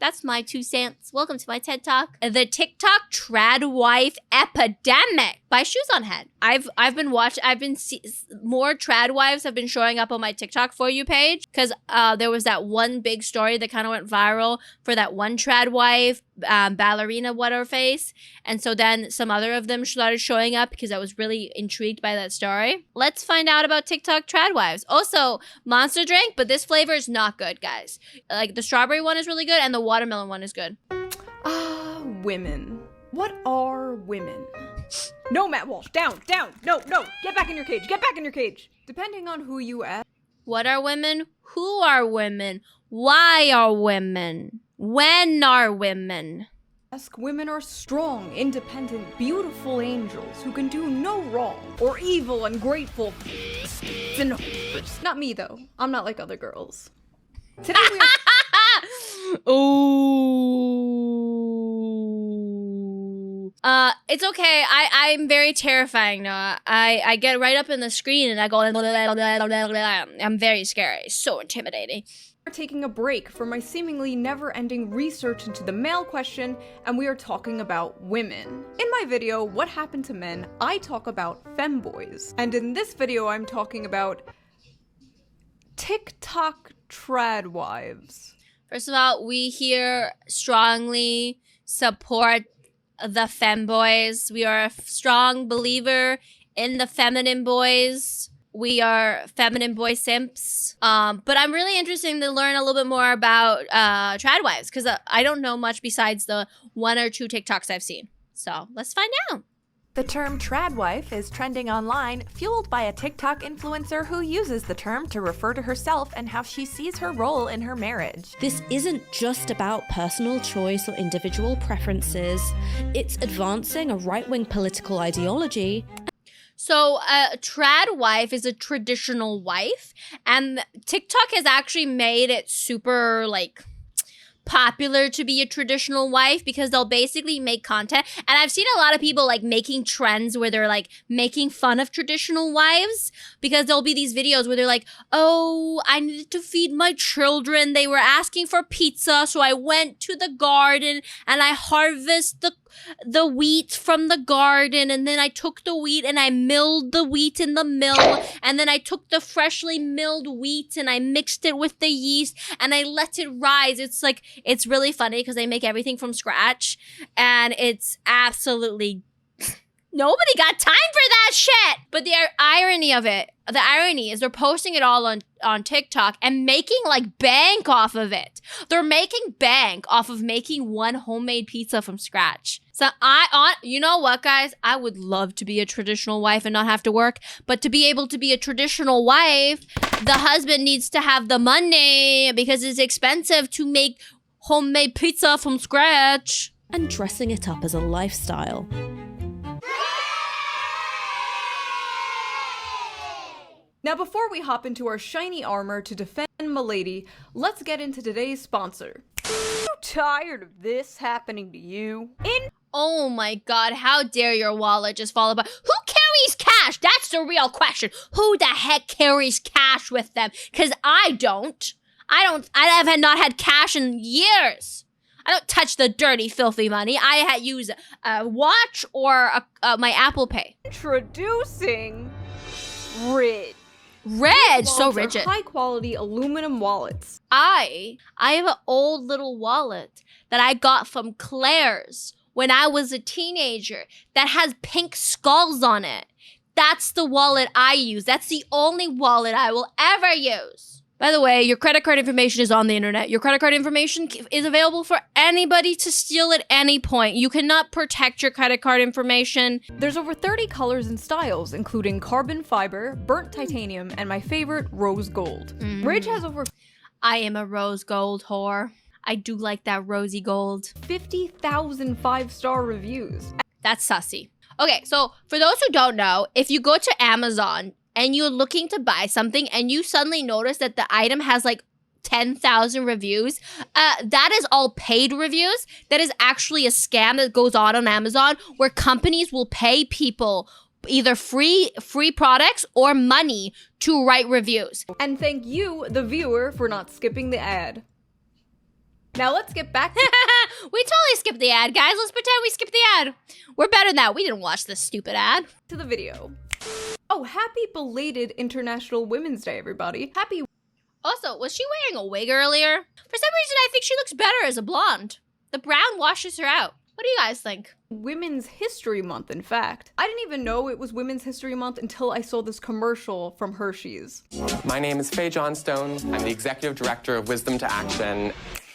That's my 2 cents. Welcome to my TED Talk. The TikTok TradWife Epidemic by Shoe0nHead. More TradWives have been showing up on my TikTok For You page because there was that one big story that kind of went viral for that one TradWife, ballerina whatever face. And so then some other of them started showing up because I was really intrigued by that story. Let's find out about TikTok TradWives. Also, monster drink, but this flavor is not good, guys. Like the strawberry one is really good and the watermelon one is good. Women. What are women? No, Matt Walsh, down, no, get back in your cage. Depending on who you ask. What are women? Who are women? Why are women? When are women? Women are strong, independent, beautiful angels who can do no wrong, or evil, ungrateful and not me though. I'm not like other girls. Today we are Ooh. It's okay. I'm very terrifying now. I get right up in the screen and I go, I'm very scary. So intimidating. We're taking a break from my seemingly never-ending research into the male question, and we are talking about women. In my video, What Happened to Men, I talk about femboys. And in this video, I'm talking about TikTok TradWives. First of all, we here strongly support the femboys. We are a strong believer in the feminine boys. We are feminine boy simps. But I'm really interested to learn a little bit more about TradWives because I don't know much besides the 1 or 2 TikToks I've seen. So let's find out. The term TradWife is trending online, fueled by a TikTok influencer who uses the term to refer to herself and how she sees her role in her marriage. This isn't just about personal choice or individual preferences. It's advancing a right-wing political ideology. So a TradWife is a traditional wife, and TikTok has actually made it super like popular to be a traditional wife because they'll basically make content. And I've seen a lot of people like making trends where they're like making fun of traditional wives because there'll be these videos where they're like, oh, I needed to feed my children. They were asking for pizza. So I went to the garden and I harvested the wheat from the garden, and then I took the wheat and I milled the wheat in the mill, and then I took the freshly milled wheat and I mixed it with the yeast and I let it rise. It's like, it's really funny because they make everything from scratch and it's absolutely nobody got time for that shit. But the irony is they're posting it all on TikTok and making like bank off of it. They're making bank off of making one homemade pizza from scratch. So you know what, guys? I would love to be a traditional wife and not have to work. But to be able to be a traditional wife, the husband needs to have the money because it's expensive to make homemade pizza from scratch. And dressing it up as a lifestyle. Now, before we hop into our shiny armor to defend Milady, let's get into today's sponsor. Are you tired of this happening to you? Oh my god, how dare your wallet just fall apart. Who carries cash? That's the real question. Who the heck carries cash with them? Because I don't. I have not had cash in years. I don't touch the dirty, filthy money. I use a watch or my Apple Pay. Introducing Ridge. Red, so rigid. High quality aluminum wallets. I have an old little wallet that I got from Claire's when I was a teenager that has pink skulls on it. That's the wallet I use. That's the only wallet I will ever use. By the way, your credit card information is on the internet. Your credit card information is available for anybody to steal at any point. You cannot protect your credit card information. There's over 30 colors and styles, including carbon fiber, burnt titanium, and my favorite, rose gold. Ridge has over... I am a rose gold whore. I do like that rosy gold. 50,000 5-star reviews. That's sussy. Okay, so for those who don't know, if you go to Amazon and you're looking to buy something and you suddenly notice that the item has like 10,000 reviews, that is all paid reviews. That is actually a scam that goes on Amazon where companies will pay people either free products or money to write reviews. And thank you, the viewer, for not skipping the ad. Now let's get back to We totally skipped the ad, guys. Let's pretend we skipped the ad. We're better than that. We didn't watch this stupid ad. the video. Oh, happy belated International Women's Day, everybody. Happy. Also, was she wearing a wig earlier? For some reason, I think she looks better as a blonde. The brown washes her out. What do you guys think? Women's History Month, in fact. I didn't even know it was Women's History Month until I saw this commercial from Hershey's. My name is Faye Johnstone. I'm the executive director of Wisdom to Action.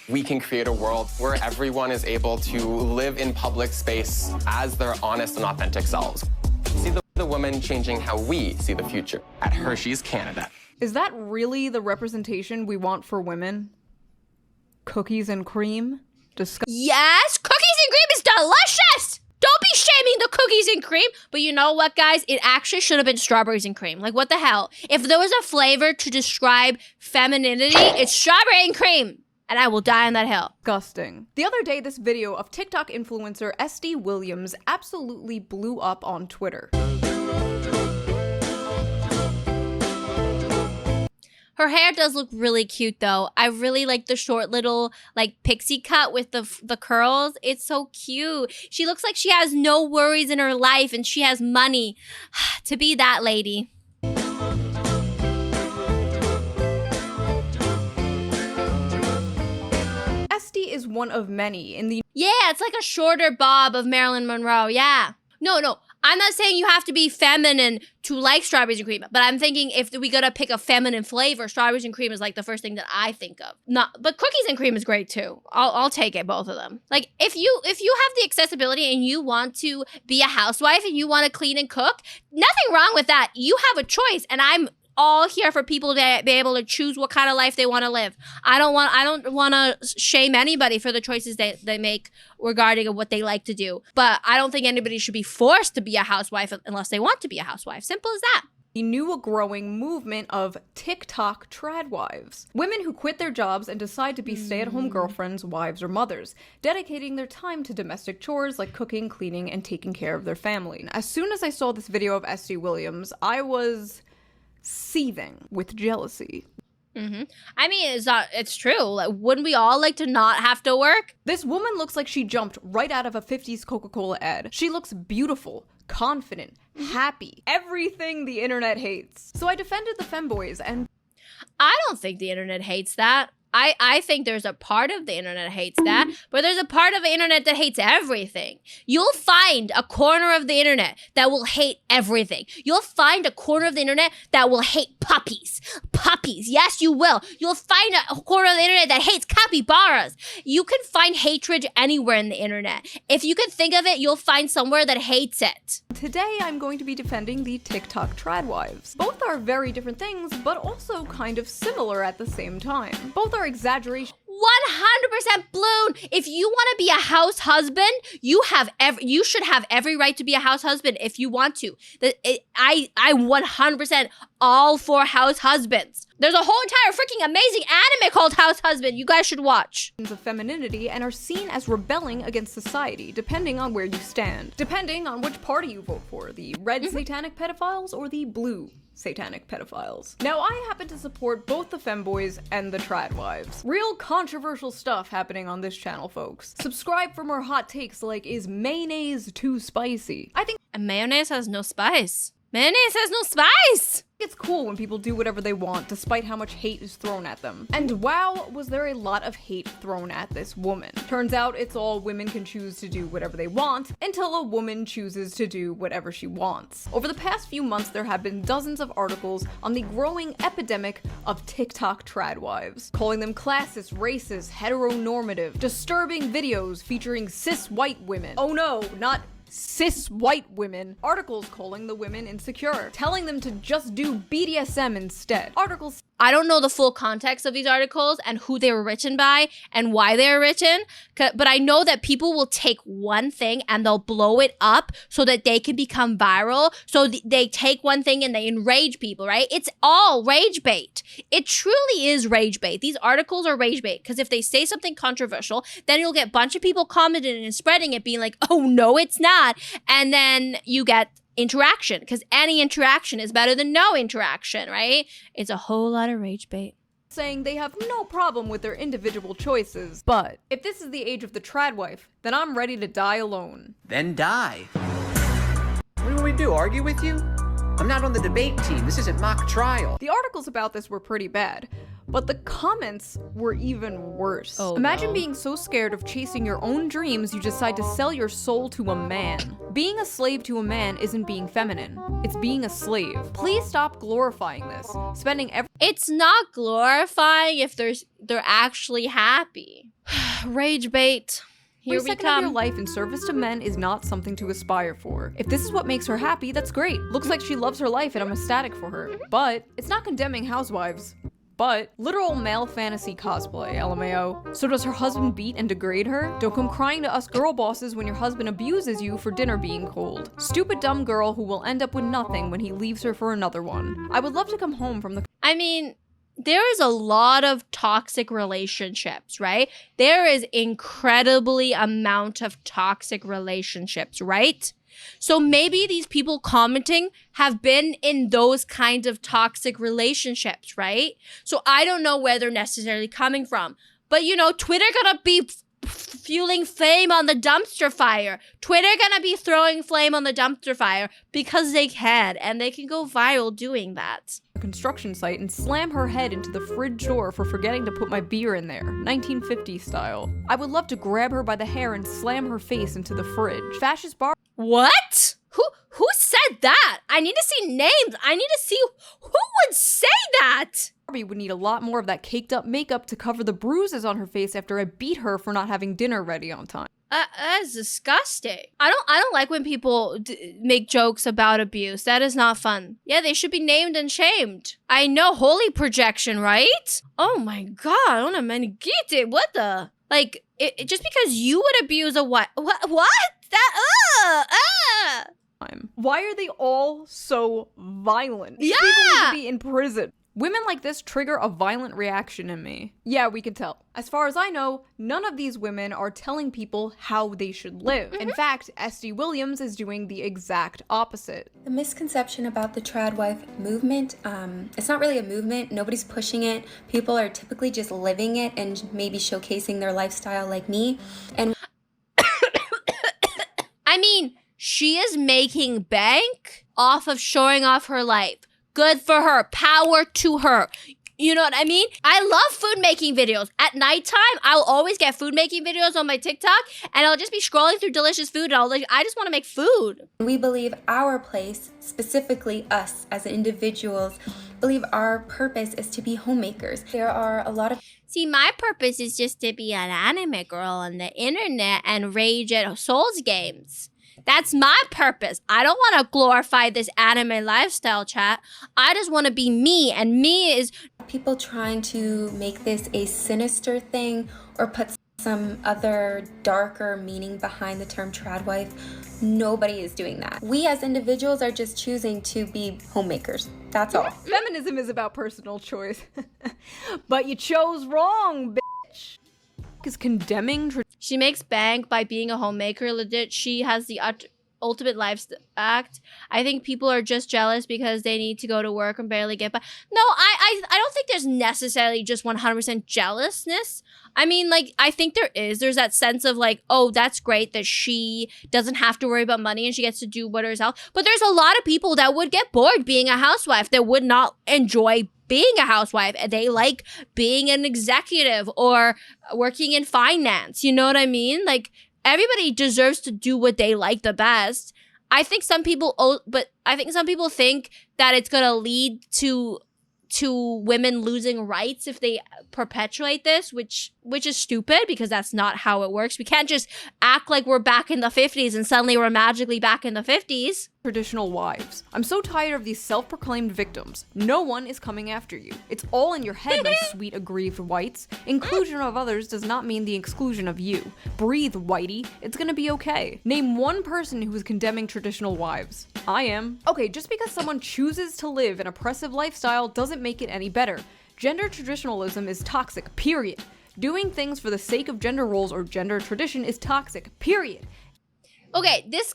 We can create a world where everyone is able to live in public space as their honest and authentic selves. See the woman changing how we see the future at Hershey's Canada. Is that really the representation we want for women? Cookies and cream? Yes, cookies and cream is delicious! Don't be shaming the cookies and cream. But you know what, guys? It actually should have been strawberries and cream. Like, what the hell? If there was a flavor to describe femininity, it's strawberry and cream. And I will die on that hill. Disgusting. The other day, this video of TikTok influencer SD Williams absolutely blew up on Twitter. Her hair does look really cute, though. I really like the short little, like, pixie cut with the curls. It's so cute. She looks like she has no worries in her life and she has money. To be that lady. SD is one of many in the Yeah, it's like a shorter bob of Marilyn Monroe. Yeah. No. I'm not saying you have to be feminine to like strawberries and cream, but I'm thinking if we gotta pick a feminine flavor, strawberries and cream is like the first thing that I think of. But cookies and cream is great too. I'll take it, both of them. Like if you have the accessibility and you want to be a housewife and you want to clean and cook, nothing wrong with that. You have a choice, and I'm all here for people to be able to choose what kind of life they want to live. I don't want to shame anybody for the choices they make regarding what they like to do. But I don't think anybody should be forced to be a housewife unless they want to be a housewife. Simple as that. new growing movement of TikTok TradWives. Women who quit their jobs and decide to be stay-at-home girlfriends, wives, or mothers, dedicating their time to domestic chores like cooking, cleaning, and taking care of their family. As soon as I saw this video of SD Williams, I was seething with jealousy. I mean, it's true. Like, wouldn't we all like to not have to work? This woman looks like she jumped right out of a 50s Coca-Cola ad. She looks beautiful, confident, happy, everything the internet hates. So I defended the femboys, and I don't think the internet hates that. I think there's a part of the internet hates that, but there's a part of the internet that hates everything. You'll find a corner of the internet that will hate everything. You'll find a corner of the internet that will hate puppies. Puppies, yes, you will. You'll find a corner of the internet that hates capybaras. You can find hatred anywhere in the internet. If you can think of it, you'll find somewhere that hates it. today I'm going to be defending the TikTok TradWives. Both are very different things, but also kind of similar at the same time. Both are exaggeration. 100% Bloon. If you want to be a house husband, you should have every right to be a house husband if you want to. I 100% all for house husbands. There's a whole entire freaking amazing anime called House Husband. You guys should watch. Of femininity and are seen as rebelling against society, depending on where you stand. Depending on which party you vote for, the red satanic pedophiles or the blue satanic pedophiles. Now, I happen to support both the femboys and the TradWives. Real controversial stuff happening on this channel, folks. Subscribe for more hot takes like, is mayonnaise too spicy? I think And mayonnaise has no spice. Mayonnaise has no spice. it's cool when people do whatever they want, despite how much hate is thrown at them. And wow, was there a lot of hate thrown at this woman. Turns out it's all women can choose to do whatever they want, until a woman chooses to do whatever she wants. Over the past few months, there have been dozens of articles on the growing epidemic of TikTok TradWives, calling them classist, racist, heteronormative, disturbing videos featuring cis white women. Oh no, not cis white women. Articles calling the women insecure, telling them to just do BDSM instead. Articles I don't know the full context of these articles and who they were written by and why they were written, but I know that people will take one thing and they'll blow it up so that they can become viral. So they take one thing and they enrage people, right? It's all rage bait. It truly is rage bait. These articles are rage bait because if they say something controversial, then you'll get a bunch of people commenting and spreading it, being like, oh, no, it's not. And then you get interaction, because any interaction is better than no interaction, right? It's a whole lot of rage bait. saying they have no problem with their individual choices. But if this is the age of the TradWife, then I'm ready to die alone. Then die. What do we do, argue with you? I'm not on the debate team. This isn't mock trial. The articles about this were pretty bad, but the comments were even worse. Imagine being so scared of chasing your own dreams you decide to sell your soul to a man. Being a slave to a man isn't being feminine, it's being a slave. Please stop glorifying this, spending every— It's not glorifying if they're actually happy. Rage bait. Here we second of your come. life in service to men is not something to aspire for. If this is what makes her happy, that's great. Looks like she loves her life and I'm ecstatic for her. But it's not condemning housewives. But literal male fantasy cosplay, LMAO. So does her husband beat and degrade her? Don't come crying to us girl bosses when your husband abuses you for dinner being cold. Stupid dumb girl who will end up with nothing when he leaves her for another one. I would love to come home from the— I mean, there is a lot of toxic relationships, right? There is incredibly amount of toxic relationships, right? So maybe these people commenting have been in those kinds of toxic relationships, right? So I don't know where they're necessarily coming from. But you know, Twitter gonna be fueling flame on the dumpster fire. Twitter gonna be throwing flame on the dumpster fire because they can, and they can go viral doing that. construction site and slam her head into the fridge door for forgetting to put my beer in there, 1950s style. I would love to grab her by the hair and slam her face into the fridge. Fascist bar— What? Who said that? I need to see names. I need to see who would say that. Barbie would need a lot more of that caked up makeup to cover the bruises on her face after I beat her for not having dinner ready on time. That's disgusting. I don't like when people make jokes about abuse. That is not fun. Yeah, they should be named and shamed. I know, holy projection, right? Oh my god, I don't know, get it. What the? Like, it just because you would abuse a what? That, Why are they all so violent? Yeah! People need to be in prison. Women like this trigger a violent reaction in me. Yeah, we can tell. As far as I know, none of these women are telling people how they should live. In fact, SD Williams is doing the exact opposite. The misconception about the TradWife movement, it's not really a movement. Nobody's pushing it. People are typically just living it and maybe showcasing their lifestyle like me. And I mean, she is making bank off of showing off her life. Good for her. Power to her. You know what I mean? I love food making videos. At nighttime, I'll always get food making videos on my TikTok, and I'll just be scrolling through delicious food, and I just want to make food. we believe our place, specifically us as individuals, believe our purpose is to be homemakers. There are a lot of See, my purpose is just to be an anime girl on the internet and rage at Souls games. That's my purpose. I don't want to glorify this anime lifestyle, chat. I just want to be me, and me is... people trying to make this a sinister thing or put some other darker meaning behind the term TradWife. Nobody is doing that. We as individuals are just choosing to be homemakers. That's all. Feminism is about personal choice. But you chose wrong, bitch. Is condemning She makes bank by being a homemaker. Legit, she has the ultimate life act. I think people are just jealous because they need to go to work and barely get by. No, I don't think there's necessarily just 100% jealousness. I mean, like, I think there's that sense of like, oh, that's great that she doesn't have to worry about money and she gets to do what herself. But there's a lot of people that would get bored being a housewife, that would not enjoy being a housewife. They like being an executive or working in finance. You know what I mean? Like, everybody deserves to do what they like the best. I think some people think that it's gonna lead to women losing rights if they perpetuate this, which is stupid, because that's not how it works. We can't just act like we're back in the 50s and suddenly we're magically back in the 50s. traditional wives. I'm so tired of these self-proclaimed victims. No one is coming after you. It's all in your head, my sweet aggrieved whites. Inclusion of others does not mean the exclusion of you. Breathe, whitey. It's gonna be okay. Name one person who is condemning traditional wives. I am. Okay, just because someone chooses to live an oppressive lifestyle doesn't make it any better. Gender traditionalism is toxic, period. Doing things for the sake of gender roles or gender tradition is toxic, period. So this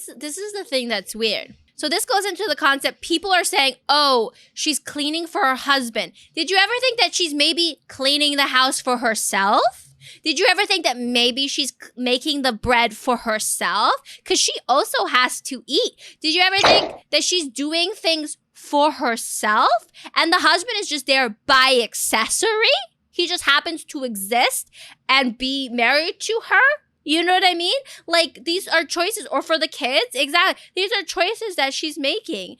is the thing that's weird. So this goes into the concept. People are saying, oh, she's cleaning for her husband. Did you ever think that she's maybe cleaning the house for herself? Did you ever think that maybe she's making the bread for herself? Because she also has to eat. Did you ever think that she's doing things for herself and the husband is just there by accessory? He just happens to exist and be married to her? You know what I mean? Like, these are choices. Or for the kids, exactly. These are choices that she's making.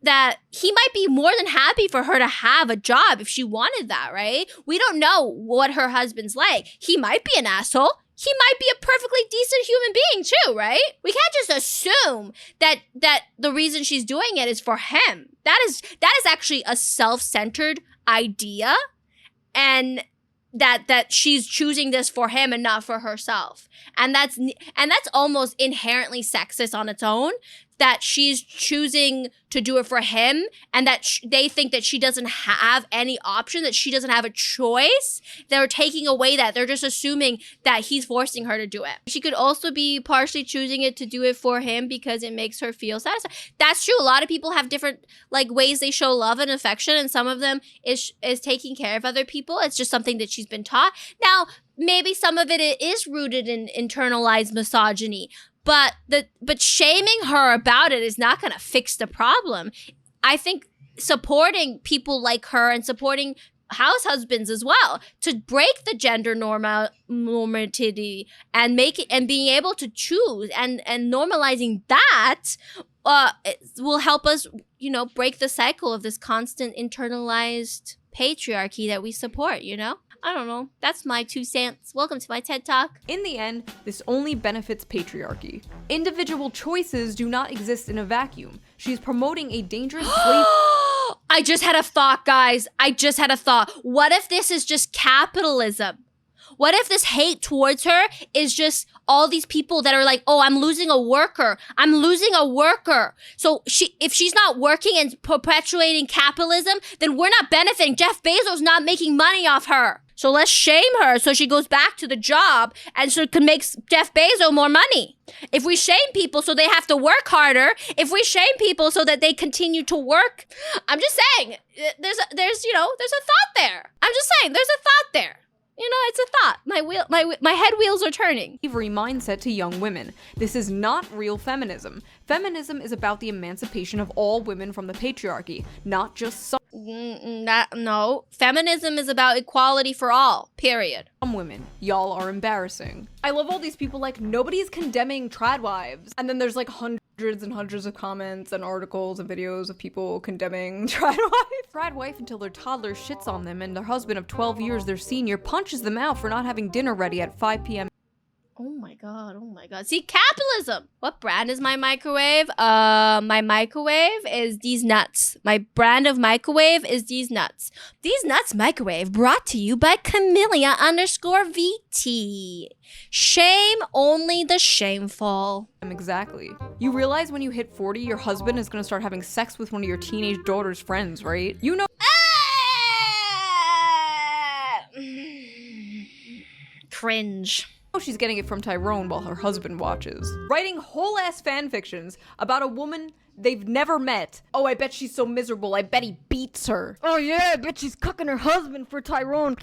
That he might be more than happy for her to have a job if she wanted that, right? We don't know what her husband's like. He might be an asshole. He might be a perfectly decent human being too, right? We can't just assume that the reason she's doing it is for him. That is actually a self-centered idea, and that she's choosing this for him and not for herself. And that's almost inherently sexist on its own, that she's choosing to do it for him and that they think that she doesn't have any option, that she doesn't have a choice. They're taking away that. They're just assuming that he's forcing her to do it. She could also be partially choosing it to do it for him because it makes her feel satisfied. That's true. A lot of people have different like ways they show love and affection, and some of them is taking care of other people. It's just something that she's been taught. Now, maybe some of it is rooted in internalized misogyny. But shaming her about it is not going to fix the problem. I think supporting people like her and supporting house husbands as well to break the gender normativity and being able to choose and normalizing that will help us, break the cycle of this constant internalized patriarchy that we support, I don't know. That's my 2 cents. Welcome to my TED Talk. In the end, this only benefits patriarchy. Individual choices do not exist in a vacuum. She's promoting a dangerous slave. I just had a thought, guys. What if this is just capitalism? What if this hate towards her is just all these people that are like, oh, I'm losing a worker. So if she's not working and perpetuating capitalism, then we're not benefiting. Jeff Bezos not making money off her. So let's shame her so she goes back to the job and so it can make Jeff Bezos more money. If we shame people so they have to work harder, if we shame people so that they continue to work, I'm just saying, there's a thought there. I'm just saying, there's a thought there. It's a thought. My head wheels are turning. Slavery mindset to young women. This is not real feminism. Feminism is about the emancipation of all women from the patriarchy, not just some No. Feminism is about equality for all, period. women. Y'all are embarrassing. I love all these people like, nobody's condemning TradWives. And then there's like hundreds and hundreds of comments and articles and videos of people condemning TradWife. TradWife until their toddler shits on them and their husband of 12 years, their senior, punches them out for not having dinner ready at 5 p.m. Oh my god. See, capitalism. What brand is my microwave? My microwave is These Nuts. My brand of microwave is These Nuts. These Nuts microwave brought to you by Camellia_VT. Shame only the shameful. Exactly. You realize when you hit 40, your husband is gonna start having sex with one of your teenage daughter's friends, right? Cringe. She's getting it from Tyrone while her husband watches. Writing whole-ass fanfictions about a woman they've never met. Oh, I bet she's so miserable, I bet he beats her. Oh yeah, I bet she's cooking her husband for Tyrone.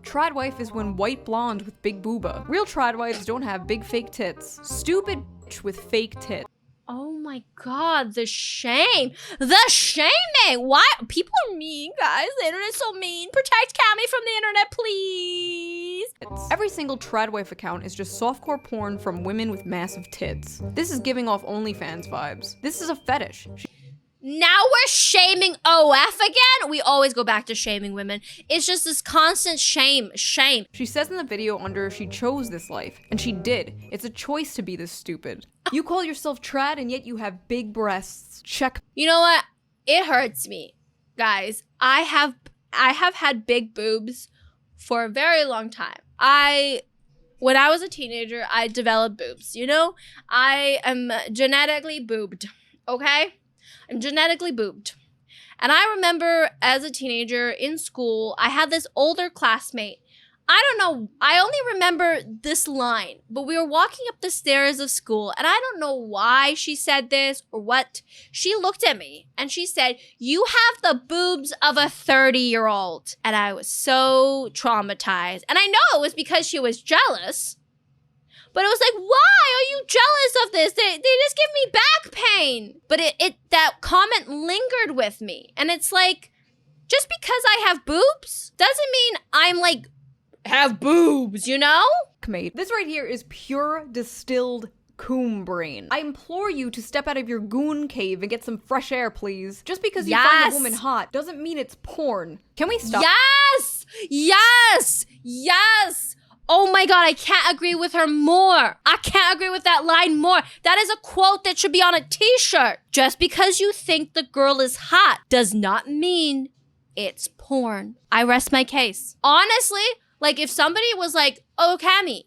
TradWife is when white blonde with big booba. Real TradWives don't have big fake tits. Stupid bitch with fake tits. Oh my god, the shame. The shaming. Why? People are mean, guys. The internet's so mean. Protect Cammy from the internet, please. Every single TradWife account is just softcore porn from women with massive tits. This is giving off OnlyFans vibes. This is a fetish. Now we're shaming OF again? We always go back to shaming women. It's just this constant shame. She says in the video under she chose this life, and she did. It's a choice to be this stupid. You call yourself trad and yet you have big breasts. Check. You know what? It hurts me. Guys, I have had big boobs for a very long time. When I was a teenager, I developed boobs, I am genetically boobed, okay? I'm genetically boobed. And I remember as a teenager in school, I had this older classmate. I don't know. I only remember this line, but we were walking up the stairs of school, and I don't know why she said this or what. She looked at me and she said, "You have the boobs of a 30-year-old." And I was so traumatized. And I know it was because she was jealous. But it was like, why are you jealous of this? They just give me back pain. But that comment lingered with me. And it's like, just because I have boobs doesn't mean I'm like, have boobs, you know? This right here is pure distilled coon brain. I implore you to step out of your goon cave and get some fresh air, please. Just because you find a woman hot doesn't mean it's porn. Can we stop? Yes! Yes! Yes! Oh my God, I can't agree with her more. I can't agree with that line more. That is a quote that should be on a t-shirt. Just because you think the girl is hot does not mean it's porn. I rest my case. Honestly, like if somebody was like, "Oh, Cammy,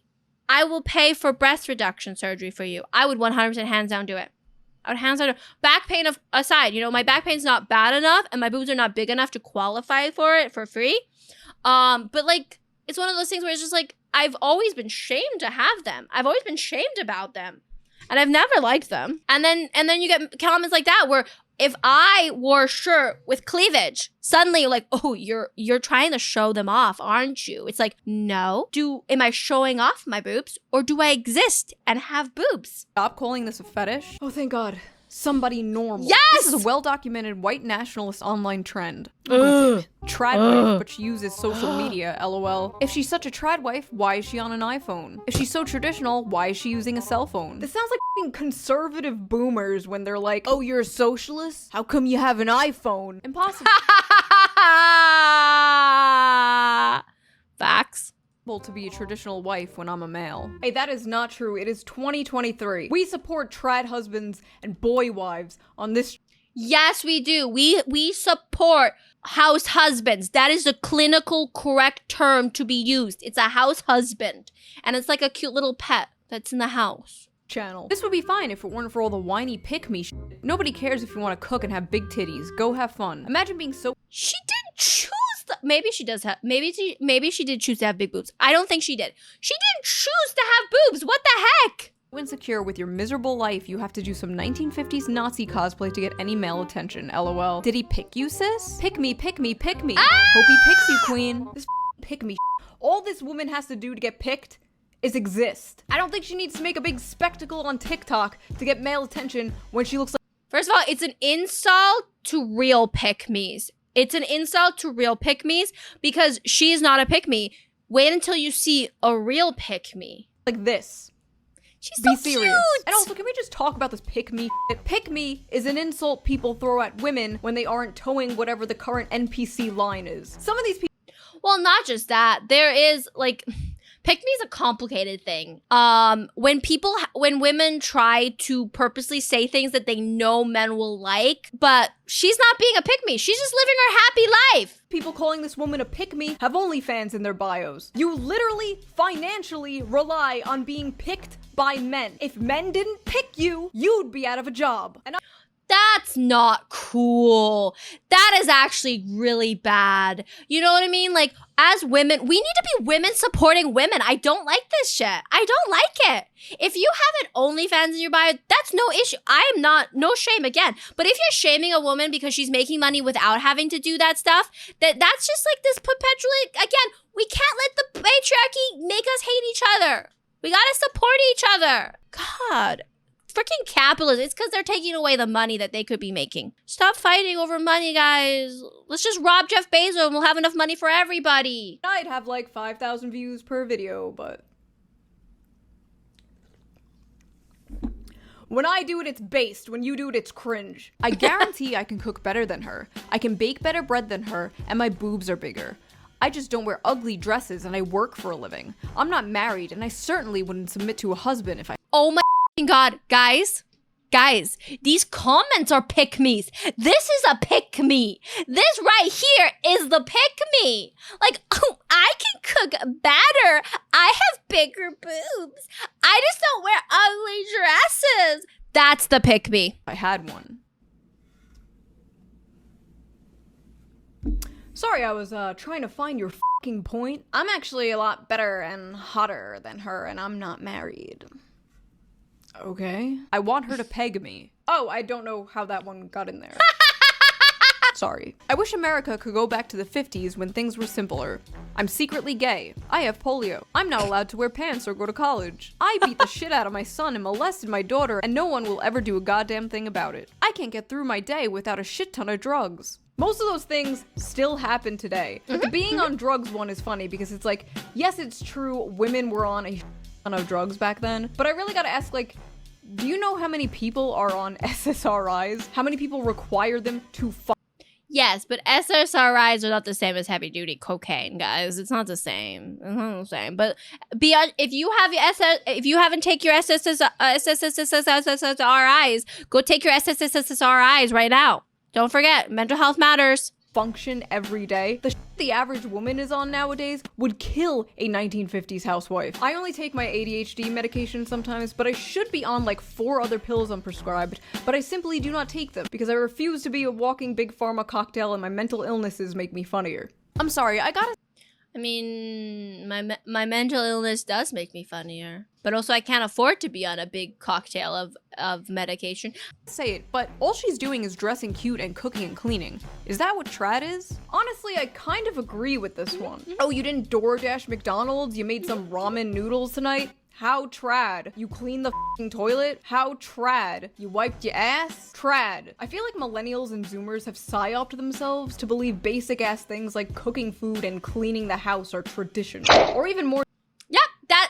I will pay for breast reduction surgery for you," I would 100% hands down do it. I would hands down do it. Back pain aside, you know, my back pain's not bad enough and my boobs are not big enough to qualify for it for free. But like, it's one of those things where it's just like, I've always been shamed to have them. I've always been shamed about them. And I've never liked them. And then you get comments like that where if I wore a shirt with cleavage, suddenly you're like, "Oh, you're trying to show them off, aren't you?" It's like, no. Am I showing off my boobs or do I exist and have boobs? Stop calling this a fetish. Oh, thank God. Somebody normal. Yes! This is a well-documented white nationalist online trend. TradWife, but she uses social media, lol. If she's such a TradWife, why is she on an iPhone? If she's so traditional, why is she using a cell phone? This sounds like f***ing conservative boomers when they're like, "Oh, you're a socialist? How come you have an iPhone?" Impossible. Facts. To be a traditional wife when I'm a male. Hey, that is not true. It is 2023. We support trad husbands and boy wives on this. Yes, we do. We support house husbands. That is the clinical correct term to be used. It's a house husband. And it's like a cute little pet that's in the house. Channel. This would be fine if it weren't for all the whiny pick-me shit. Nobody cares if you want to cook and have big titties. Go have fun. Imagine being so— She didn't choose maybe she does have, maybe she did choose to have big boobs. I don't think she did. She didn't choose to have boobs. What the heck? insecure with your miserable life, you have to do some 1950s Nazi cosplay to get any male attention, lol. Did he pick you, sis? Pick me, pick me, pick me. Hope he picks you, queen. This pick me. All this woman has to do to get picked is exist. I don't think she needs to make a big spectacle on TikTok to get male attention when she looks like— First of all, it's an insult to real pick-me's. It's an insult to real pick-me's because she's not a pick-me. Wait until you see a real pick-me. like this. She's Be so serious. cute. And also, can we just talk about this pick-me shit? Pick-me is an insult people throw at women when they aren't towing whatever the current NPC line is. Some of these people— Well, not just that. There is, like, pick-me is a complicated thing. When women try to purposely say things that they know men will like, but she's not being a pick-me. She's just living her happy life. people calling this woman a pick-me have OnlyFans in their bios. You literally financially rely on being picked by men. If men didn't pick you, you'd be out of a job. And That's not cool. That is actually really bad. You know what I mean? Like, as women, we need to be women supporting women. I don't like this shit. I don't like it. If you have an OnlyFans in your bio, that's no issue. I am not, no shame again. But if you're shaming a woman because she's making money without having to do that stuff, that's just like this perpetually, again, we can't let the patriarchy make us hate each other. We gotta support each other. God. Freaking capitalism. It's because they're taking away the money that they could be making. Stop fighting over money, guys. Let's just rob Jeff Bezos and we'll have enough money for everybody. I'd have like 5,000 views per video, but when I do it, it's based. When you do it, it's cringe. I guarantee I can cook better than her. I can bake better bread than her, and my boobs are bigger. I just don't wear ugly dresses and I work for a living. I'm not married, and I certainly wouldn't submit to a husband if I— Oh my God, guys, these comments are pick-me's. This is a pick-me. This right here is the pick-me. Like, oh, I can cook better. I have bigger boobs. I just don't wear ugly dresses. That's the pick-me. I had one. Sorry, I was trying to find your fucking point. I'm actually a lot better and hotter than her, and I'm not married. Okay. I want her to peg me. Oh, I don't know how that one got in there. Sorry. I wish America could go back to the 50s when things were simpler. I'm secretly gay. I have polio. I'm not allowed to wear pants or go to college. I beat the shit out of my son and molested my daughter, and no one will ever do a goddamn thing about it. I can't get through my day without a shit ton of drugs. Most of those things still happen today. But the being on drugs one is funny because it's like, yes, it's true, women were on a ton of drugs back then, but I really gotta ask, like, do you know how many people are on SSRIs? How many people require them to Yes, but SSRIs are not the same as heavy duty cocaine, guys. It's not the same. It's not the same. But beyond, if you haven't taken your SSRIs, go take your SSRIs right now. Don't forget, mental health matters. function every day, the shit the average woman is on nowadays would kill a 1950s housewife. I only take my ADHD medication sometimes, but I should be on like 4 other pills I'm prescribed, but I simply do not take them because I refuse to be a walking big pharma cocktail and my mental illnesses make me funnier. I'm sorry, I mean, my mental illness does make me funnier, but also I can't afford to be on a big cocktail of medication. Say it, but all she's doing is dressing cute and cooking and cleaning. Is that what trad is? Honestly, I kind of agree with this one. Oh, you didn't DoorDash McDonald's? You made some ramen noodles tonight? How trad? You cleaned the f***ing toilet? How trad? You wiped your ass? Trad. I feel like millennials and zoomers have psyoped themselves to believe basic ass things like cooking food and cleaning the house are traditional. Or even more. Yep,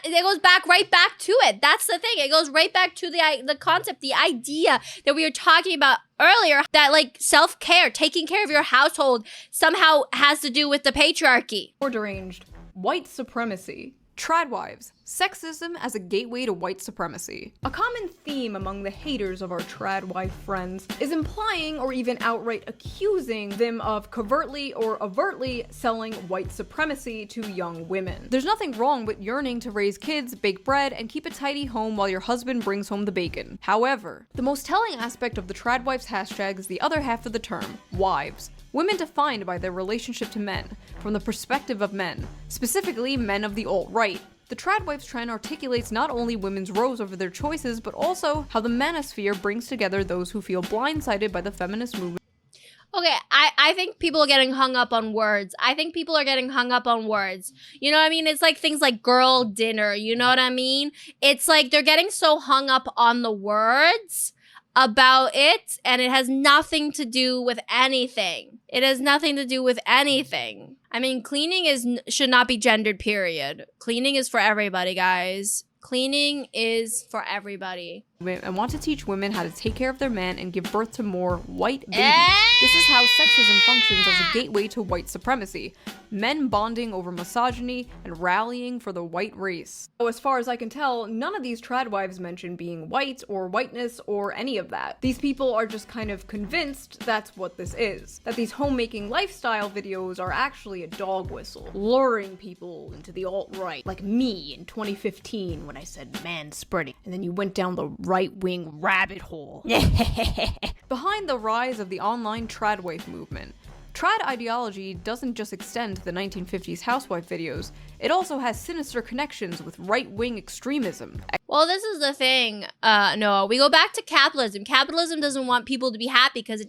it goes right back to it. That's the thing. It goes right back to the concept, the idea that we were talking about earlier, that like self-care, taking care of your household somehow has to do with the patriarchy. Or deranged. White supremacy. TradWives. Sexism as a gateway to white supremacy. A common theme among the haters of our TradWife friends is implying or even outright accusing them of covertly or overtly selling white supremacy to young women. There's nothing wrong with yearning to raise kids, bake bread, and keep a tidy home while your husband brings home the bacon. However, the most telling aspect of the TradWives hashtag is the other half of the term, wives. Women defined by their relationship to men, from the perspective of men, specifically men of the alt-right. The TradWives trend articulates not only women's roles over their choices, but also how the manosphere brings together those who feel blindsided by the feminist movement. Okay, I think people are getting hung up on words. You know what I mean? It's like things like girl dinner, you know what I mean? It's like they're getting so hung up on the words about it, and it has nothing to do with anything. I mean, cleaning should not be gendered, period. Cleaning is for everybody, guys. Cleaning is for everybody. And want to teach women how to take care of their men and give birth to more white babies. This is how sexism functions as a gateway to white supremacy. Men bonding over misogyny and rallying for the white race. So as far as I can tell, none of these TradWives mention being white or whiteness or any of that. These people are just kind of convinced that's what this is. That these homemaking lifestyle videos are actually a dog whistle, luring people into the alt-right. Like me in 2015 when I said manspreading, and then you went down the right-wing rabbit hole. Behind the rise of the online TradWife movement, trad ideology doesn't just extend to the 1950s housewife videos, it also has sinister connections with right-wing extremism. Well, this is the thing, Noah. We go back to capitalism. Capitalism doesn't want people to be happy because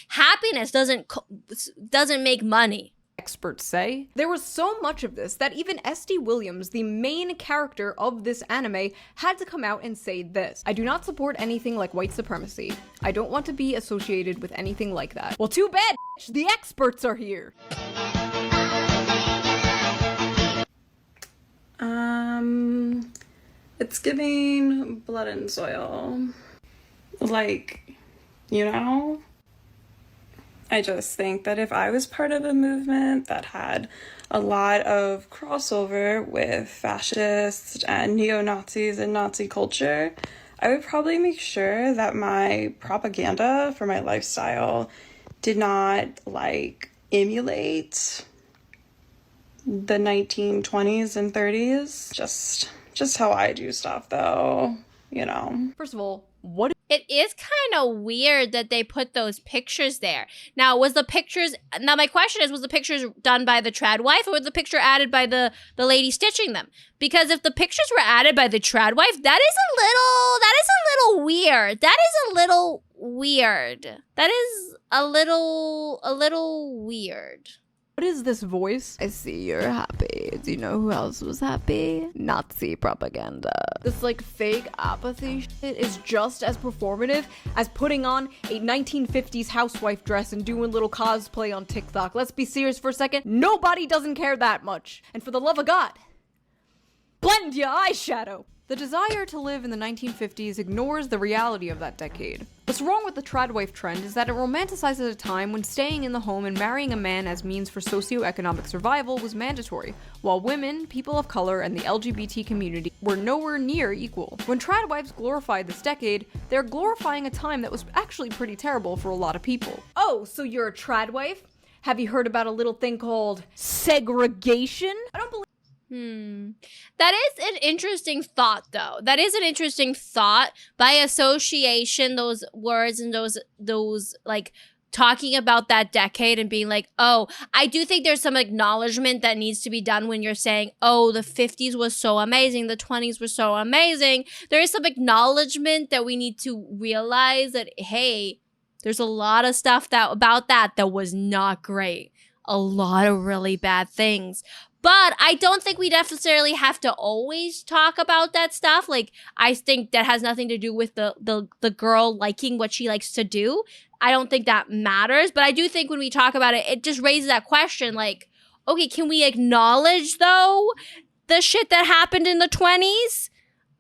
happiness doesn't make money. Experts say. There was so much of this that even S.D. Williams, the main character of this anime, had to come out and say this: I do not support anything like white supremacy. I don't want to be associated with anything like that. Well, too bad, bitch. The experts are here. It's giving blood and soil. Like, you know? I just think that if I was part of a movement that had a lot of crossover with fascists and neo-Nazis and Nazi culture, I would probably make sure that my propaganda for my lifestyle did not, like, emulate the 1920s and 30s. Just how I do stuff, though, you know. First of all, what It is kind of weird that they put those pictures there. Now, my question is, was the pictures done by the TradWife or was the picture added by the lady stitching them? Because if the pictures were added by the TradWife, that is a little weird. That is a little weird. What is this voice? I see you're happy. Do you know who else was happy? Nazi propaganda. This like fake apathy shit is just as performative as putting on a 1950s housewife dress and doing little cosplay on TikTok. Let's be serious for a second. Nobody doesn't care that much. And for the love of God, blend your eyeshadow. The desire to live in the 1950s ignores the reality of that decade. What's wrong with the TradWife trend is that it romanticizes a time when staying in the home and marrying a man as means for socioeconomic survival was mandatory, while women, people of color, and the LGBT community were nowhere near equal. When TradWives glorify this decade, they're glorifying a time that was actually pretty terrible for a lot of people. Oh, so you're a TradWife? Have you heard about a little thing called segregation? I don't believe. That is an interesting thought, though. That is an interesting thought. By association, those words and those like talking about that decade and being like, oh, I do think there's some acknowledgement that needs to be done when you're saying, oh, the 50s was so amazing, the 20s were so amazing. There is some acknowledgement that we need to realize that, hey, there's a lot of stuff about that was not great. A lot of really bad things. But I don't think we necessarily have to always talk about that stuff. Like, I think that has nothing to do with the girl liking what she likes to do. I don't think that matters. But I do think when we talk about it, it just raises that question, like, okay, can we acknowledge, though, the shit that happened in the 20s?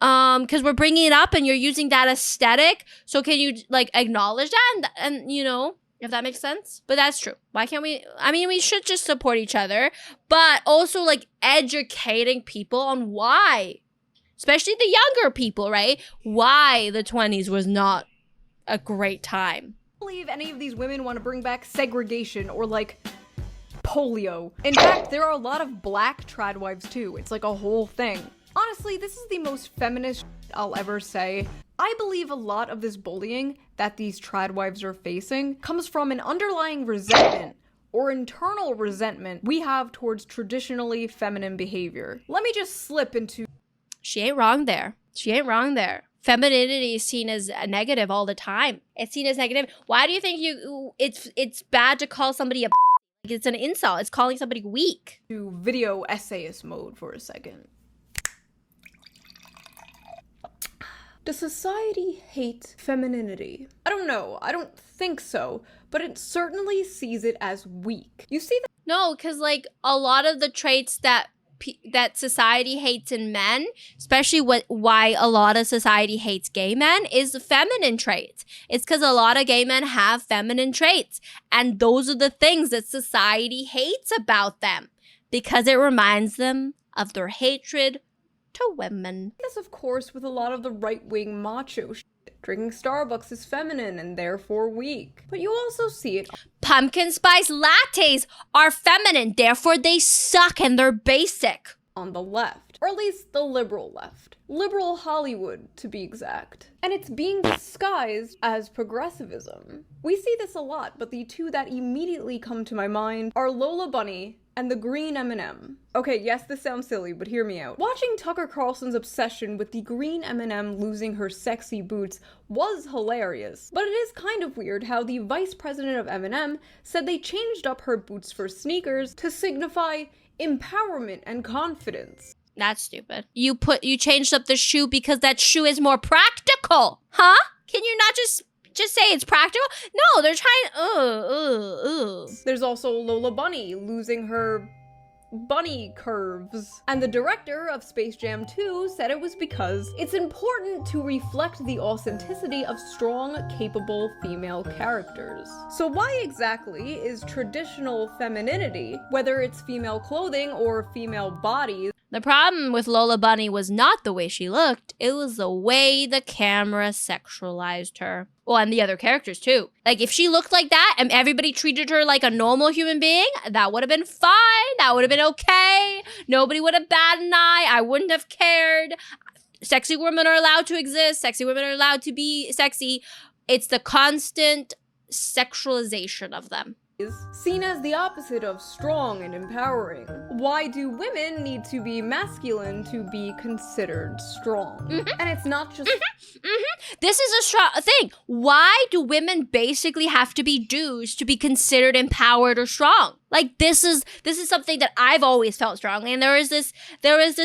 Because we're bringing it up and you're using that aesthetic. So can you, like, acknowledge that? And you know, if that makes sense. But that's true. Why can't we? I mean, we should just support each other, but also like educating people on why, especially the younger people, right? Why the 20s was not a great time. I don't believe any of these women want to bring back segregation or like polio. In fact, there are a lot of black TradWives too. It's like a whole thing. Honestly, this is the most feminist I'll ever say. I believe a lot of this bullying that these TradWives are facing comes from an underlying resentment or internal resentment we have towards traditionally feminine behavior. Let me just slip into... She ain't wrong there. Femininity is seen as a negative all the time. It's seen as negative. Why do you think it's bad to call somebody a like it's an insult? It's calling somebody weak. To video essayist mode for a second. Does society hate femininity? I don't know. I don't think so, but it certainly sees it as weak. You see that? No, because like a lot of the traits that society hates in men, especially why a lot of society hates gay men, is feminine traits. It's because a lot of gay men have feminine traits, and those are the things that society hates about them because it reminds them of their hatred to women. Yes, of course, with a lot of the right-wing macho shit. Drinking Starbucks is feminine and therefore weak. But you also see it. Pumpkin spice lattes are feminine, therefore they suck and they're basic. On the left, or at least the liberal left. Liberal Hollywood, to be exact. And it's being disguised as progressivism. We see this a lot, but the two that immediately come to my mind are Lola Bunny and the green M&M. Okay, yes, this sounds silly, but hear me out. Watching Tucker Carlson's obsession with the green M&M losing her sexy boots was hilarious, but it is kind of weird how the vice president of M&M said they changed up her boots for sneakers to signify empowerment and confidence. That's stupid. You changed up the shoe because that shoe is more practical, huh? Can you not just say it's practical? No, they're trying. There's also Lola Bunny losing her bunny curves. And the director of Space Jam 2 said it was because it's important to reflect the authenticity of strong, capable female characters. So why exactly is traditional femininity, whether it's female clothing or female bodies? The problem with Lola Bunny was not the way she looked, it was the way the camera sexualized her. Well, and the other characters too. Like, if she looked like that and everybody treated her like a normal human being, that would have been fine. That would have been okay. Nobody would have batted an eye. I wouldn't have cared. sexy women are allowed to exist. Sexy women are allowed to be sexy. It's the constant sexualization of them. Is seen as the opposite of strong and empowering. Why do women need to be masculine to be considered strong? And it's not just This is a strong thing. Why do women basically have to be dudes to be considered empowered or strong? Like this is something that I've always felt strongly. And there is this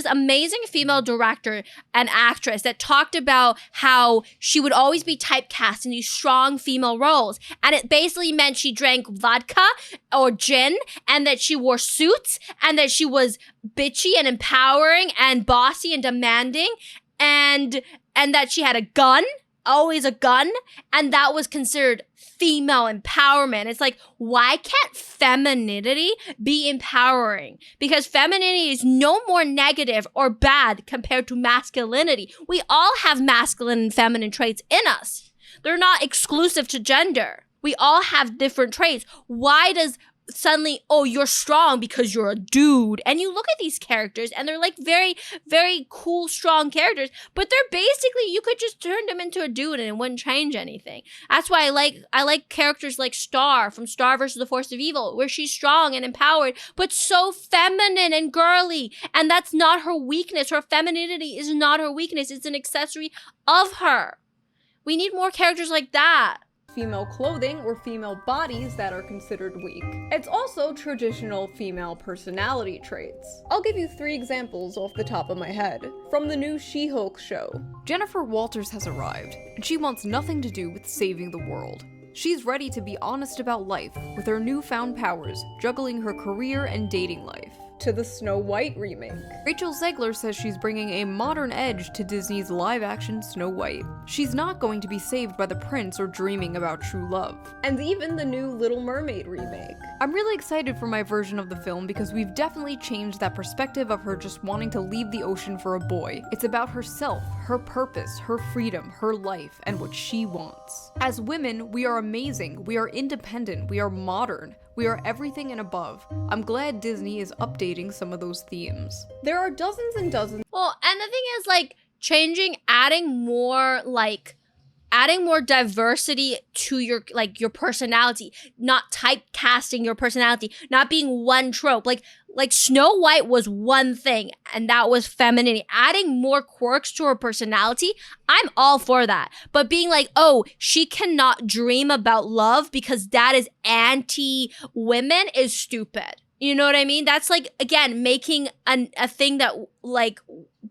amazing female director and actress that talked about how she would always be typecast in these strong female roles. And it basically meant she drank vodka or gin, and that she wore suits, and that she was bitchy and empowering and bossy and demanding, and that she had a gun, always a gun, and that was considered female empowerment. It's like, why can't femininity be empowering? Because femininity is no more negative or bad compared to masculinity. We all have masculine and feminine traits in us. They're not exclusive to gender. We all have different traits. Why does suddenly, oh, you're strong because you're a dude? And you look at these characters and they're like very, very cool, strong characters, but they're basically, you could just turn them into a dude and it wouldn't change anything. That's why I like characters like Star from Star versus the Force of Evil, where she's strong and empowered, but so feminine and girly. And that's not her weakness. Her femininity is not her weakness. It's an accessory of her. We need more characters like that. Female clothing or female bodies that are considered weak. It's also traditional female personality traits. I'll give you 3 examples off the top of my head. From the new She-Hulk show, Jennifer Walters has arrived, and she wants nothing to do with saving the world. She's ready to be honest about life with her newfound powers, juggling her career and dating life. To the Snow White remake. Rachel Zegler says she's bringing a modern edge to Disney's live-action Snow White. She's not going to be saved by the prince or dreaming about true love. And even the new Little Mermaid remake. I'm really excited for my version of the film because we've definitely changed that perspective of her just wanting to leave the ocean for a boy. It's about herself, her purpose, her freedom, her life, and what she wants. As women, we are amazing, we are independent, we are modern. We are everything and above. I'm glad Disney is updating some of those themes. There are dozens and dozens. Well, and the thing is, like, adding more diversity to your personality, not typecasting your personality, not being one trope. Like Snow White was one thing, and that was femininity. Adding more quirks to her personality, I'm all for that. But being like, oh, she cannot dream about love because that is anti-women is stupid. You know what I mean? That's like, again, making a thing that like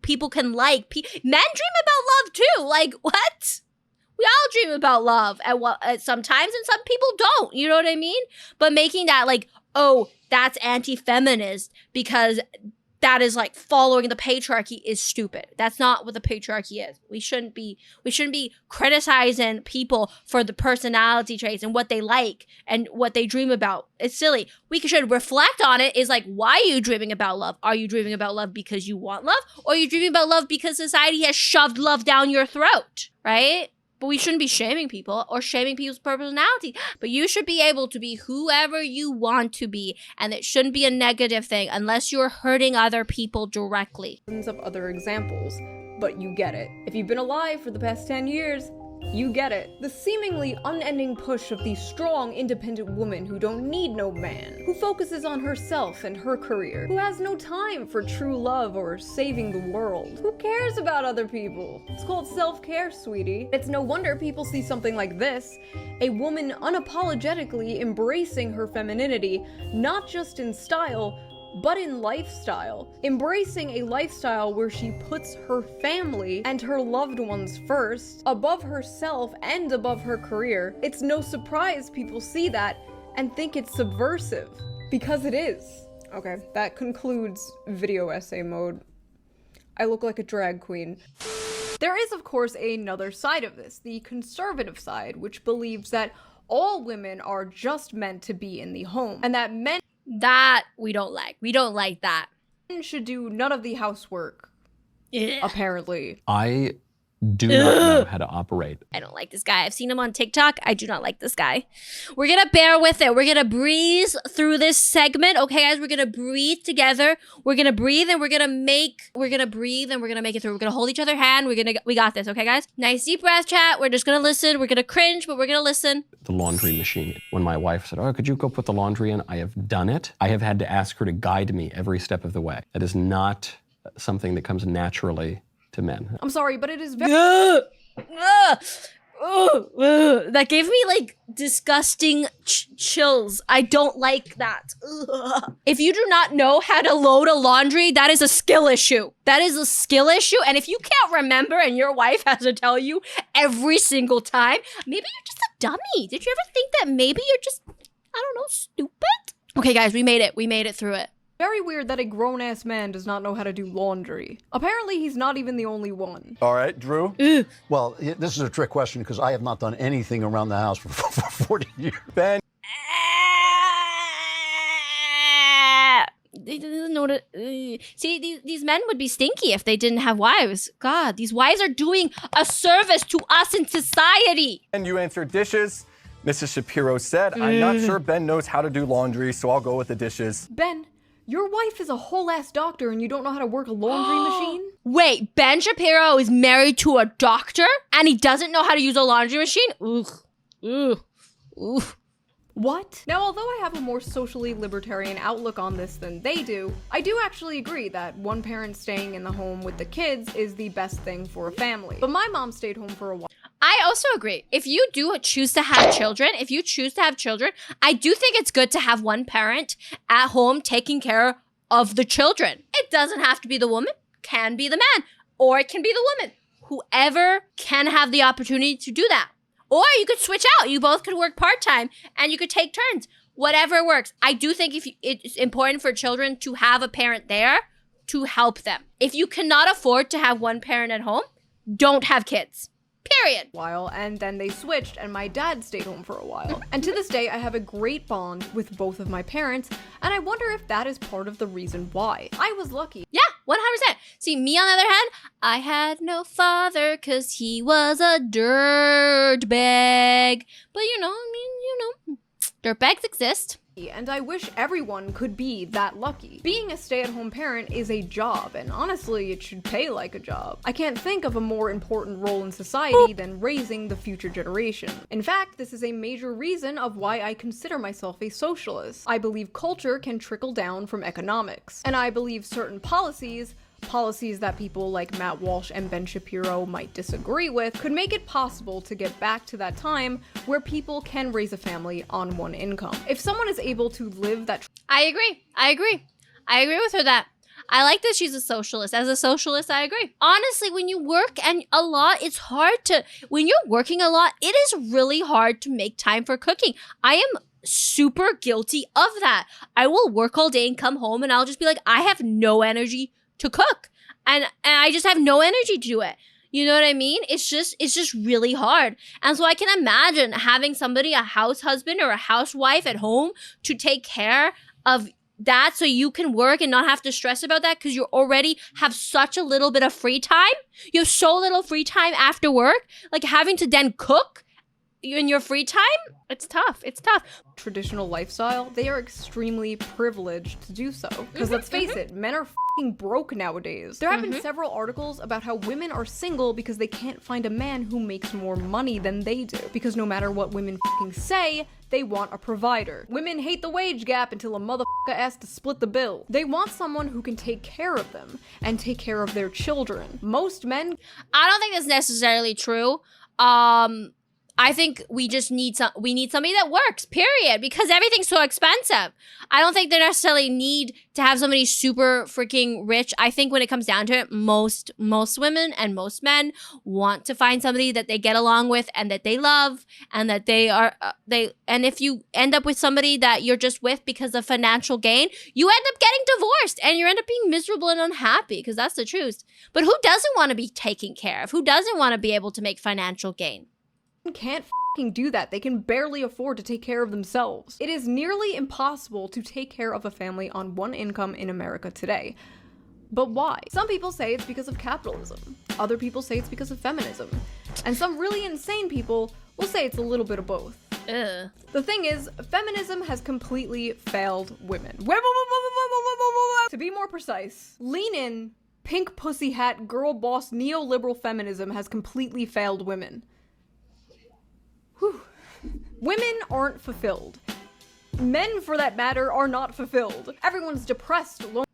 people can like. Men dream about love too. Like, what? We all dream about love at sometimes, and some people don't. You know what I mean? But making that like, oh, that's anti-feminist because that is like following the patriarchy is stupid. That's not what the patriarchy is. We shouldn't be criticizing people for the personality traits and what they like and what they dream about. It's silly. We should reflect on it. Is like, why are you dreaming about love? Are you dreaming about love because you want love? Or are you dreaming about love because society has shoved love down your throat, right? But we shouldn't be shaming people or shaming people's personality. But you should be able to be whoever you want to be. And it shouldn't be a negative thing unless you're hurting other people directly. Of other examples, but you get it. If you've been alive for the past 10 years, you get it. The seemingly unending push of the strong, independent woman who don't need no man, who focuses on herself and her career, who has no time for true love or saving the world. Who cares about other people? It's called self-care, sweetie. It's no wonder people see something like this, a woman unapologetically embracing her femininity, not just in style, but in lifestyle. Embracing a lifestyle where she puts her family and her loved ones first, above herself and above her career. It's no surprise people see that and think it's subversive, because it is. Okay, that concludes video essay mode. I look like a drag queen. There is, of course, another side of this, the conservative side, which believes that all women are just meant to be in the home, and that men That we don't like. We don't like that. should do none of the housework. Yeah. Apparently. I do not know how to operate. I don't like this guy. I've seen him on TikTok. I do not like this guy. We're going to bear with it. We're going to breeze through this segment. Okay, guys, we're going to breathe together. We're going to breathe and we're going to make it through. We're going to hold each other's hand. We got this. Okay, guys? Nice deep breath, chat. We're just going to listen. We're going to cringe, but we're going to listen. The laundry machine. When my wife said, oh, could you go put the laundry in? I have done it. I have had to ask her to guide me every step of the way. That is not something that comes naturally to men. I'm sorry, but it is very... That gave me like disgusting chills. I don't like that. If you do not know how to load a laundry, that is a skill issue. That is a skill issue. And if you can't remember and your wife has to tell you every single time, maybe you're just a dummy. Did you ever think that maybe you're just, I don't know, stupid? Okay, guys, we made it. We made it through it. Very weird that a grown-ass man does not know how to do laundry. Apparently, he's not even the only one. All right, Drew. Well, this is a trick question because I have not done anything around the house for 40 years. Ben. They didn't know to... See, these men would be stinky if they didn't have wives. God, these wives are doing a service to us in society. And you answer dishes. Mrs. Shapiro said, I'm not sure Ben knows how to do laundry, so I'll go with the dishes. Ben, your wife is a whole-ass doctor and you don't know how to work a laundry machine? Wait, Ben Shapiro is married to a doctor and he doesn't know how to use a laundry machine? Ugh. What? Now, although I have a more socially libertarian outlook on this than they do, I do actually agree that one parent staying in the home with the kids is the best thing for a family. But my mom stayed home for a while. I also agree. If you do choose to have children, I do think it's good to have one parent at home taking care of the children. It doesn't have to be the woman, can be the man, or it can be the woman. Whoever can have the opportunity to do that. Or you could switch out. You both could work part-time and you could take turns. Whatever works. I do think it's important for children to have a parent there to help them. If you cannot afford to have one parent at home, don't have kids. Period. And then they switched and my dad stayed home for a while. And to this day, I have a great bond with both of my parents, and I wonder if that is part of the reason why. I was lucky. Yeah, 100%. See, me on the other hand, I had no father because he was a dirtbag. But dirtbags exist. And I wish everyone could be that lucky. Being a stay-at-home parent is a job, and honestly, it should pay like a job. I can't think of a more important role in society than raising the future generation. In fact, this is a major reason of why I consider myself a socialist. I believe culture can trickle down from economics, and I believe certain policies that people like Matt Walsh and Ben Shapiro might disagree with, could make it possible to get back to that time where people can raise a family on one income. If someone is able to live that... I agree with her that. I like that she's a socialist. As a socialist, I agree. Honestly, when you work a lot, when you're working a lot, it is really hard to make time for cooking. I am super guilty of that. I will work all day and come home and I'll just be like, I have no energy to cook, and I just have no energy to do it. You know what I mean? It's just really hard. And so I can imagine having somebody, a house husband or a housewife at home to take care of that so you can work and not have to stress about that because you already have such a little bit of free time. You have so little free time after work, like having to then cook in your free time. It's tough. Traditional lifestyle, they are extremely privileged to do so. Because let's face it, men are f***ing broke nowadays. There have been several articles about how women are single because they can't find a man who makes more money than they do. Because no matter what women f***ing say, they want a provider. Women hate the wage gap until a motherfucker asks to split the bill. They want someone who can take care of them and take care of their children. Most men... I don't think that's necessarily true. I think we need somebody that works, period, because everything's so expensive. I don't think they necessarily need to have somebody super freaking rich. I think when it comes down to it, most women and most men want to find somebody that they get along with and that they love and that and if you end up with somebody that you're just with because of financial gain, you end up getting divorced and you end up being miserable and unhappy because that's the truth. But who doesn't want to be taken care of? Who doesn't want to be able to make financial gain? Can't f***ing do that. They can barely afford to take care of themselves. It is nearly impossible to take care of a family on one income in America today. But why? Some people say it's because of capitalism. Other people say it's because of feminism. And some really insane people will say it's a little bit of both. Ugh. The thing is, feminism has completely failed women. To be more precise, lean in, pink pussy hat, girl boss, neoliberal feminism has completely failed women. Whew. Women aren't fulfilled. Men, for that matter, are not fulfilled. Everyone's depressed, lonely.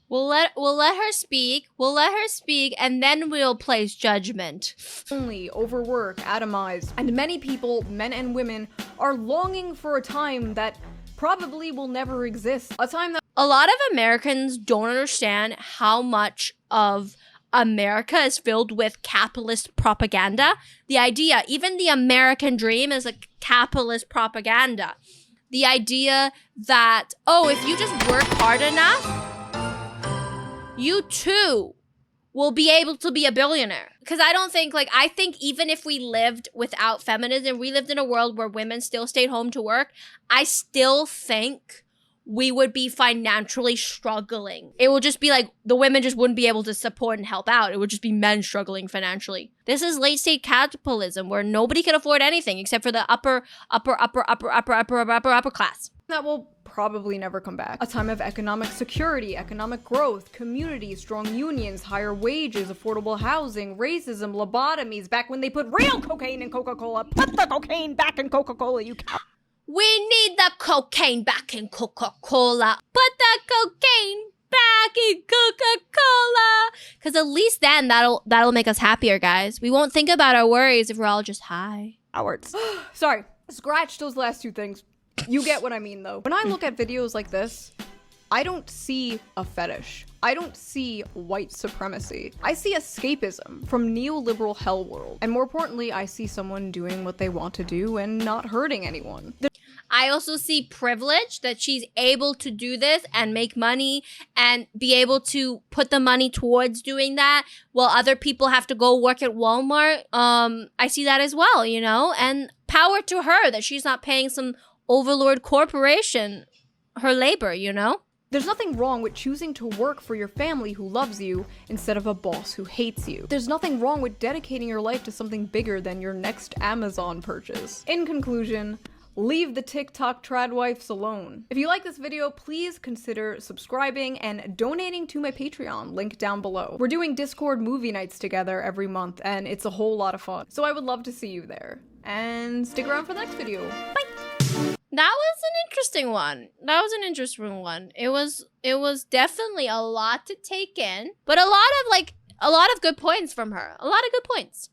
We'll let her speak. We'll let her speak, and then we'll place judgment. Overworked, atomized, and many people, men and women, are longing for a time that probably will never exist. A time that a lot of Americans don't understand how much of America is filled with capitalist propaganda. The idea, even the American dream is a capitalist propaganda. The idea that, oh, if you just work hard enough, you too will be able to be a billionaire. Because I think even if we lived without feminism, we lived in a world where women still stayed home to work, I still think we would be financially struggling. It would just be like the women just wouldn't be able to support and help out. It would just be men struggling financially. This is late stage capitalism where nobody can afford anything except for the upper class. That will probably never come back. A time of economic security, economic growth, community, strong unions, higher wages, affordable housing, racism, lobotomies, back when they put real cocaine in Coca-Cola. Put the cocaine back in Coca-Cola, you cow. We need the cocaine back in Coca-Cola. Put the cocaine back in Coca-Cola. Because at least then that'll make us happier, guys. We won't think about our worries if we're all just high. Cowards. Sorry, scratch those last two things. You get what I mean, though. When I look at videos like this, I don't see a fetish. I don't see white supremacy. I see escapism from neoliberal hell world. And more importantly, I see someone doing what they want to do and not hurting anyone. I also see privilege, that she's able to do this and make money and be able to put the money towards doing that while other people have to go work at Walmart. I see that as well, you know? And power to her that she's not paying some overlord corporation her labor, you know? There's nothing wrong with choosing to work for your family who loves you instead of a boss who hates you. There's nothing wrong with dedicating your life to something bigger than your next Amazon purchase. In conclusion, leave the TikTok TradWifes alone. If you like this video, please consider subscribing and donating to my Patreon, link down below. We're doing Discord movie nights together every month, and it's a whole lot of fun. So I would love to see you there. And stick around for the next video. Bye! That was an interesting one. It was definitely a lot to take in, but a lot of good points from her. A lot of good points.